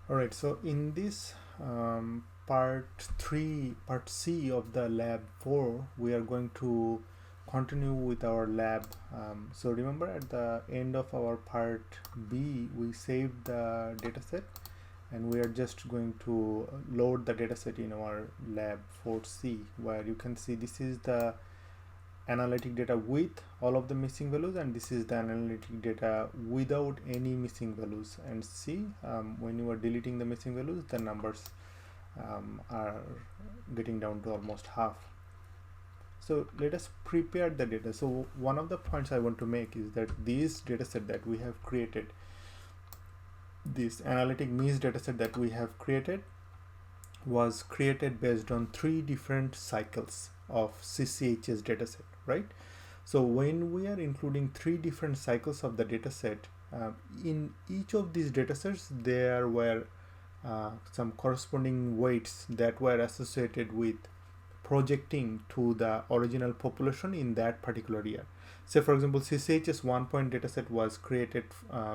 Alright, so in this part C of the lab 4, we are going to continue with our lab. So remember, at the end of our part B, we saved the dataset, and we are just going to load the dataset in our lab 4C, where you can see this is the analytic data with all of the missing values, and this is the analytic data without any missing values. And see, when you are deleting the missing values, the numbers are getting down to almost half. So let us prepare the data. So one of the points I want to make is that this dataset that we have created, this analytic means dataset that we have created, was created based on 3 different cycles of CCHS dataset, right? So when we are including 3 different cycles of the dataset, in each of these datasets there were some corresponding weights that were associated with projecting to the original population in that particular year. Say for example, CCHS 1 dataset was created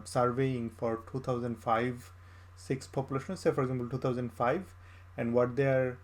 surveying for 2005-6 population, say for example 2005, and what the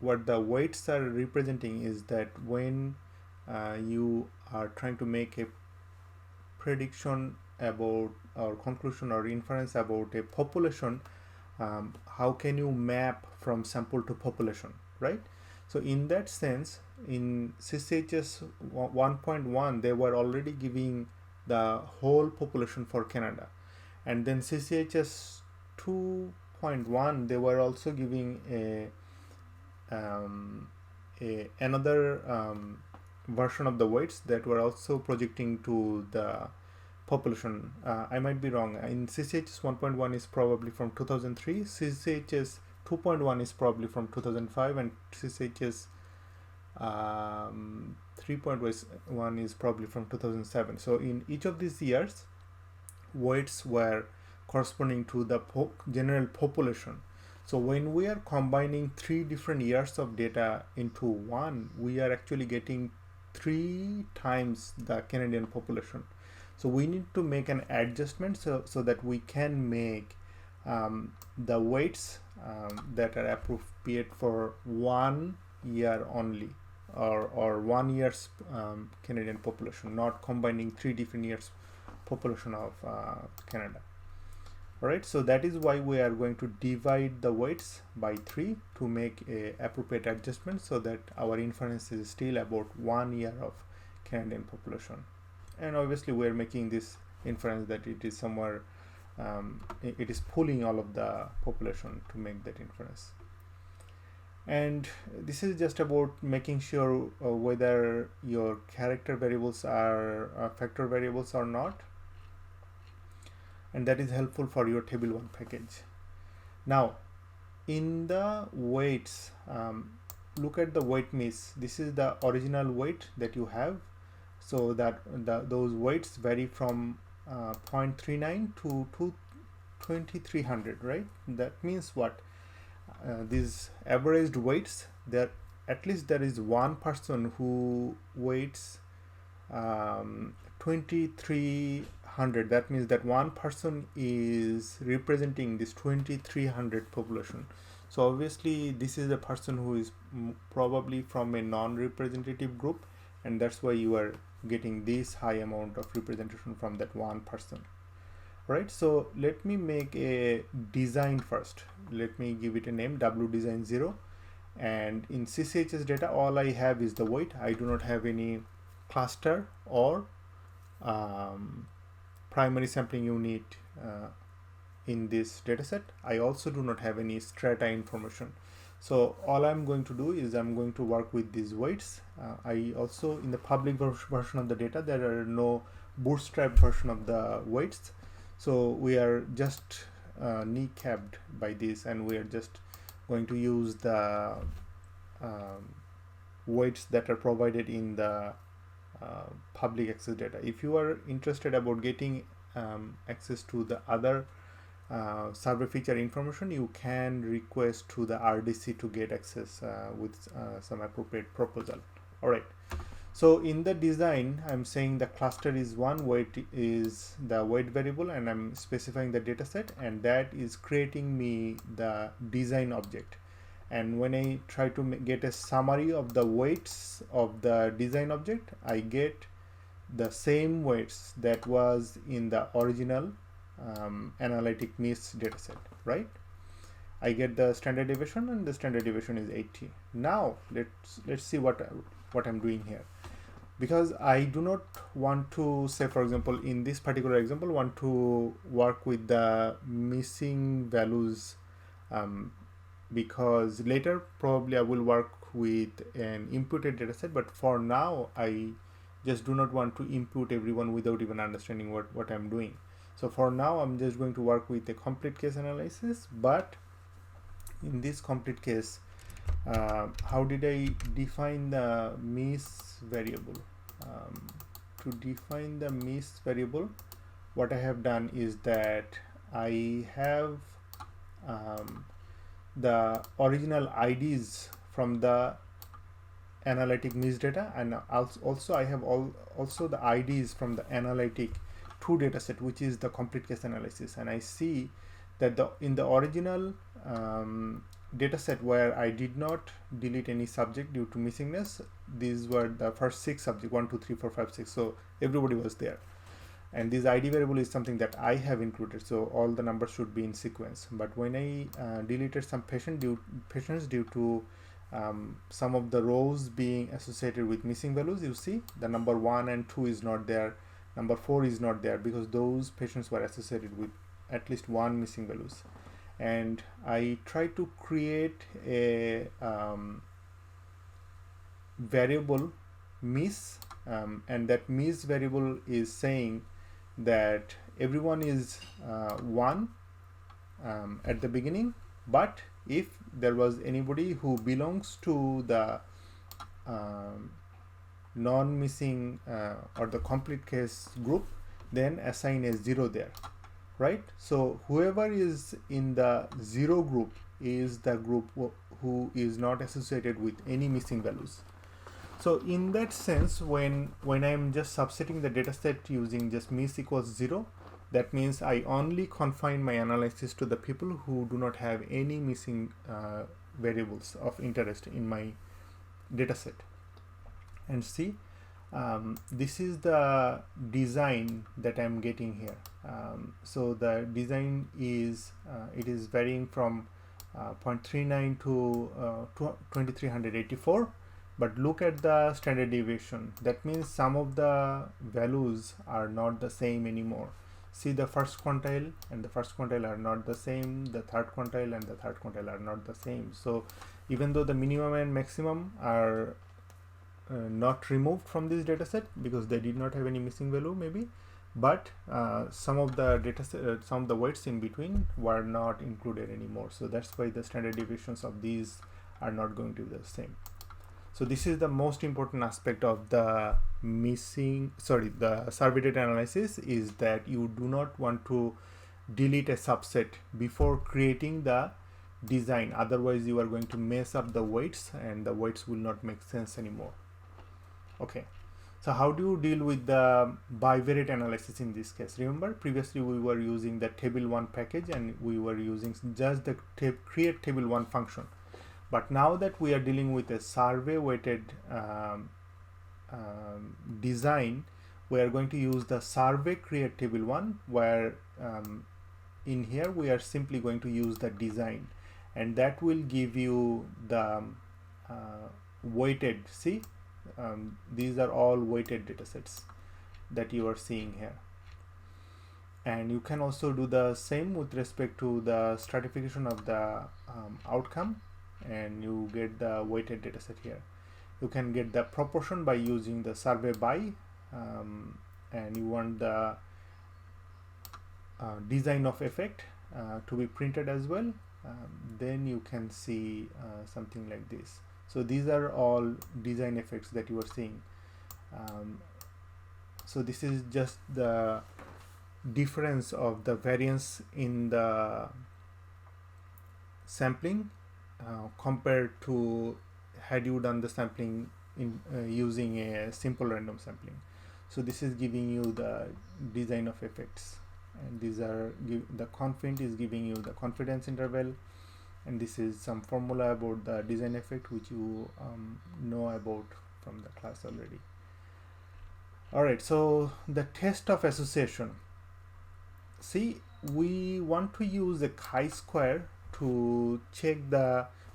weights are representing is that when you are trying to make a prediction about or conclusion or inference about a population, how can you map from sample to population, right? So in that sense, in CCHS 1.1, they were already giving the whole population for Canada, and then CCHS 2.1, they were also giving another version of the weights that were also projecting to the population. I might be wrong. In CCHS 1.1 is probably from 2003, CCHS 2.1 is probably from 2005, and CCHS 3.1 is probably from 2007. So in each of these years, weights were corresponding to the general population. So when we are combining 3 different years of data into one, we are actually getting 3 times the Canadian population. So we need to make an adjustment so that we can make the weights that are appropriate for 1 year only, or 1 year's Canadian population, not combining 3 different years population of Canada. Alright, so that is why we are going to divide the weights by 3 to make a appropriate adjustment so that our inference is still about 1 year of Canadian population. And obviously we are making this inference that it is somewhere, it is pulling all of the population to make that inference. And this is just about making sure whether your character variables are factor variables or not, and that is helpful for your table 1 package. Now in the weights, look at the weight miss. This is the original weight that you have, so that those weights vary from 0.39 to 2300, right? That means what? These averaged weights, there at least there is one person who weights 2300. That means that one person is representing this 2300 population. So obviously this is a person who is probably from a non-representative group, and that's why you are getting this high amount of representation from that one person. Right, so let me make a design first. Let me give it a name, wdesign0, and in CCHS data all I have is the weight. I do not have any cluster or primary sampling unit in this dataset. I also do not have any strata information. So all I'm going to do is I'm going to work with these weights. I also, in the public version of the data, there are no bootstrap version of the weights. So we are just kneecapped by this, and we are just going to use the weights that are provided in the public access data. If you are interested about getting access to the other survey feature information, you can request to the RDC to get access with some appropriate proposal. All right, So in the design, I'm saying the cluster is one, weight is the weight variable, and I'm specifying the data set, and that is creating me the design object. And when I try to get a summary of the weights of the design object, I get the same weights that was in the original analytic miss dataset, right? I get the standard deviation, and the standard deviation is 80. Now let's see what I'm doing here, because I do not want to say, for example, in this particular example, want to work with the missing values, because later probably I will work with an imputed dataset, but for now I just do not want to input everyone without even understanding what I'm doing. So for now I'm just going to work with a complete case analysis. But in this complete case, how did I define the miss variable? To define the miss variable, what I have done is that I have the original IDs from the analytic miss data, and also I have also the IDs from the analytic 2 dataset, which is the complete case analysis. And I see that in the original dataset, where I did not delete any subject due to missingness, these were the first 6 subjects, 1 2 3 4 5 6, so everybody was there. And this ID variable is something that I have included, so all the numbers should be in sequence. But when I deleted some patients due to some of the rows being associated with missing values, you see the number 1 and 2 is not there, number 4 is not there, because those patients were associated with at least 1 missing values. And I try to create a variable miss, and that miss variable is saying that everyone is 1 at the beginning, but if there was anybody who belongs to the non-missing or the complete case group, then assign a 0 there, right? So whoever is in the 0 group is the group who is not associated with any missing values. So in that sense, when I'm just subsetting the dataset using just miss equals 0, that means I only confine my analysis to the people who do not have any missing variables of interest in my dataset. And see, this is the design that I'm getting here. So the design is it is varying from 0.39 to 2384. But look at the standard deviation. That means some of the values are not the same anymore. See, the first quantile and the first quantile are not the same. The third quantile and the third quantile are not the same. So even though the minimum and maximum are not removed from this dataset because they did not have any missing value maybe, but some of the dataset, some of the weights in between were not included anymore. So that's why the standard deviations of these are not going to be the same. So this is the most important aspect of the the survey data analysis, is that you do not want to delete a subset before creating the design. Otherwise you are going to mess up the weights and the weights will not make sense anymore. Okay, so how do you deal with the bivariate analysis in this case? Remember, previously we were using the table 1 package and we were using just the create table 1 function. But now that we are dealing with a survey weighted design, we are going to use the survey create table 1, where in here we are simply going to use the design, and that will give you the weighted. See, these are all weighted datasets that you are seeing here. And you can also do the same with respect to the stratification of the outcome, and you get the weighted dataset here. You can get the proportion by using the survey by, and you want the design of effect to be printed as well. Then you can see something like this. So these are all design effects that you are seeing. So this is just the difference of the variance in the sampling compared to had you done the sampling using a simple random sampling. So this is giving you the design of effects, and these are the confidence is giving you the confidence interval, and this is some formula about the design effect which you know about from the class already. Alright, so the test of association. See, we want to use a chi-square to check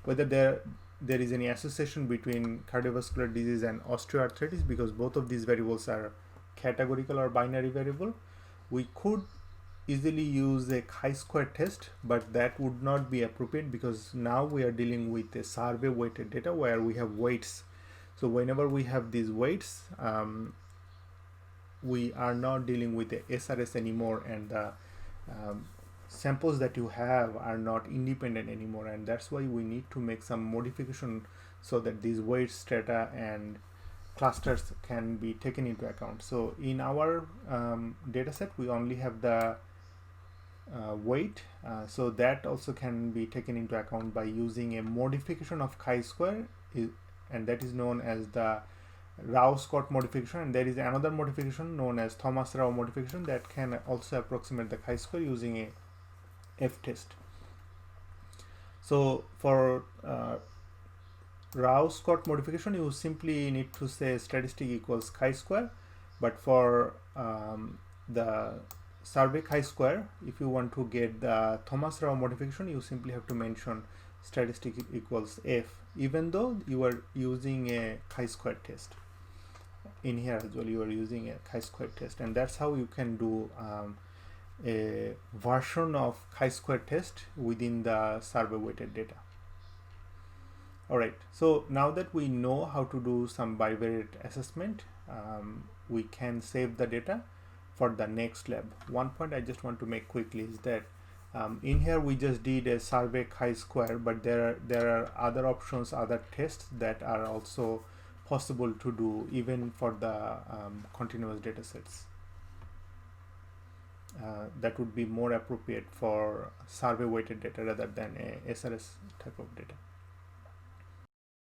whether there is any association between cardiovascular disease and osteoarthritis, because both of these variables are categorical or binary variable. We could easily use a chi-square test, but that would not be appropriate because now we are dealing with a survey weighted data where we have weights. So whenever we have these weights, we are not dealing with the SRS anymore, and the samples that you have are not independent anymore, and that's why we need to make some modification so that these weights, strata, and clusters can be taken into account. So in our dataset, we only have the weight, so that also can be taken into account by using a modification of chi-square, and that is known as the Rao-Scott modification, and there is another modification known as Thomas-Rao modification that can also approximate the chi-square using a f-test. So for Rao-Scott modification, you simply need to say statistic equals chi-square, but for the survey chi-square, if you want to get the Thomas-Rao modification, you simply have to mention statistic equals f, even though you are using a chi-square test. In here as well, you are using a chi-square test, and that's how you can do a version of chi-square test within the survey weighted data. Alright, so now that we know how to do some bivariate assessment, we can save the data for the next lab. One point I just want to make quickly is that in here we just did a survey chi-square, but there are other options, other tests that are also possible to do even for the continuous data sets. That would be more appropriate for survey weighted data rather than a SRS type of data.